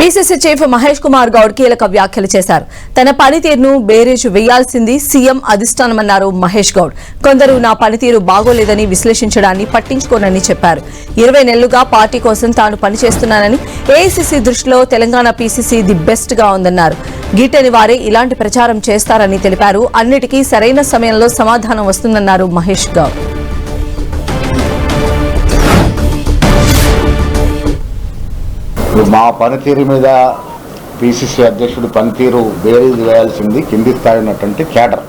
PCC chief Mahesh Kumar Goud కీలక వ్యాఖ్యలు చేశారు. తన పనితీరును బేరీజు వేయాల్సింది సీఎం అధిష్టానమన్నారు మహేష్ గౌడ్. కొందరు నా పనితీరు బాగోలేదని విశ్లేషించడాన్ని పట్టించుకోనని చెప్పారు. 20 నెలలుగా పార్టీ కోసం తాను పనిచేస్తున్నానని, ఏఐసీసీ దృష్టిలో తెలంగాణ పీసీసీ ది బెస్ట్ గా ఉందన్నారు. గిట్టని వారే ఇలాంటి ప్రచారం చేస్తారని తెలిపారు. అన్నిటికీ సరైన సమయంలో సమాధానం వస్తుందన్నారు మహేష్ గౌడ్. మా పనితీరు మీద పిసిసి అధ్యక్షుడు పనితీరు బేరీజు వేయాల్సింది కింది స్థాయి ఉన్నటువంటి కేడర్.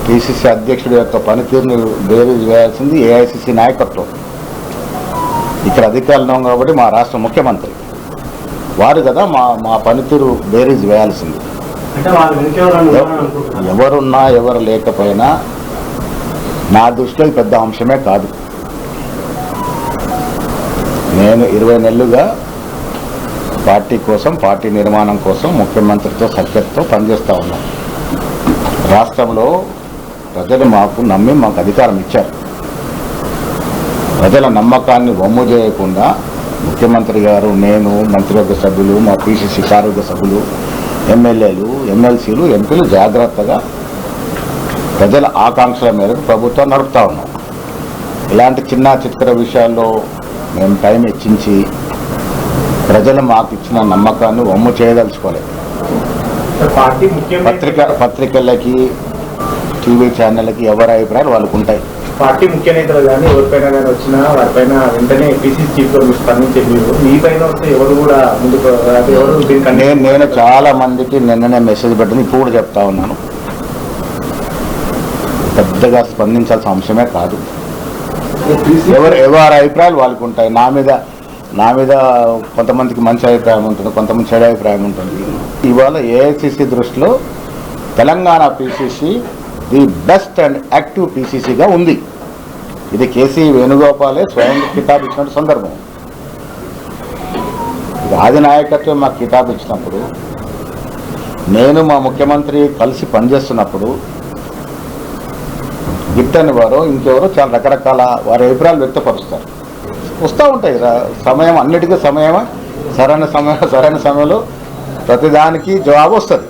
పిసిసి అధ్యక్షుడి యొక్క పనితీరుని బేరీజు వేయాల్సింది ఏఐసిసి నాయకత్వం. ఇక్కడ అధికారులు కాబట్టి మా రాష్ట్ర ముఖ్యమంత్రి వారు కదా మా పనితీరు బేరీజు వేయాల్సింది. ఎవరున్నా ఎవరు లేకపోయినా నా దృష్టిలో పెద్ద అంశమే కాదు. నేను 20 నెలలుగా పార్టీ కోసం, పార్టీ నిర్మాణం కోసం ముఖ్యమంత్రితో సఖ్యతతో పనిచేస్తూ ఉన్నాను. రాష్ట్రంలో ప్రజలు మాకు అధికారం ఇచ్చారు. ప్రజల నమ్మకాన్ని వమ్ము చేయకుండా ముఖ్యమంత్రి గారు, నేను, మంత్రివర్గ సభ్యులు, మా పిసిసి కార్యవర్గ సభ్యులు, ఎమ్మెల్యేలు, ఎమ్మెల్సీలు, ఎంపీలు జాగ్రత్తగా ప్రజల ఆకాంక్షల మేరకు ప్రభుత్వం నడుపుతూ ఉన్నాం. ఇలాంటి చిన్న చిత్ర విషయాల్లో మేము టైం హెచ్చించి ప్రజలు మాకు ఇచ్చిన నమ్మకాన్ని వమ్ము చేయదలుచుకోలేదు. పత్రికలకి, టీవీ ఛానళ్ళకి ఎవరి అభిప్రాయాలు వాళ్ళకు ఉంటాయి. పార్టీ ముఖ్య నేతలు కానీ ఎవరిపైన కానీ వచ్చినా వారిపైన వెంటనే పిసిసి చీఫ్ గా స్పందించేది. మీ పైన వస్తే ఎవరు కూడా ముందుకు నేను చాలా మందికి నిన్ననే మెసేజ్ పెట్టింది, ఇప్పుడు కూడా చెప్తా ఉన్నాను. పెద్దగా స్పందించాల్సిన అంశమే కాదు. ఎవరి అభిప్రాయాలు వాళ్ళకు ఉంటాయి. నా మీద కొంతమందికి మంచి అభిప్రాయం ఉంటుంది, కొంతమంది చెడు అభిప్రాయం ఉంటుంది. ఇవాళ ఏఐసిసి దృష్టిలో Telangana PCC the best and active పిసిసిగా ఉంది. ఇది కేసీ వేణుగోపాలే స్వయం కితాబ్ ఇచ్చినట్టు సందర్భం. ఇది ఆది నాయకత్వం మాకు కితాబ్ ఇచ్చినప్పుడు, నేను మా ముఖ్యమంత్రి కలిసి పనిచేస్తున్నప్పుడు గిట్టని వారు ఇంకెవరో చాలా రకరకాల వారి అభిప్రాయాలు వ్యక్తపరుస్తారు. వస్తూ ఉంటాయి సమయం, అన్నిటికీ సమయమే. సరైన సమయంలో ప్రతిదానికి జవాబు వస్తుంది.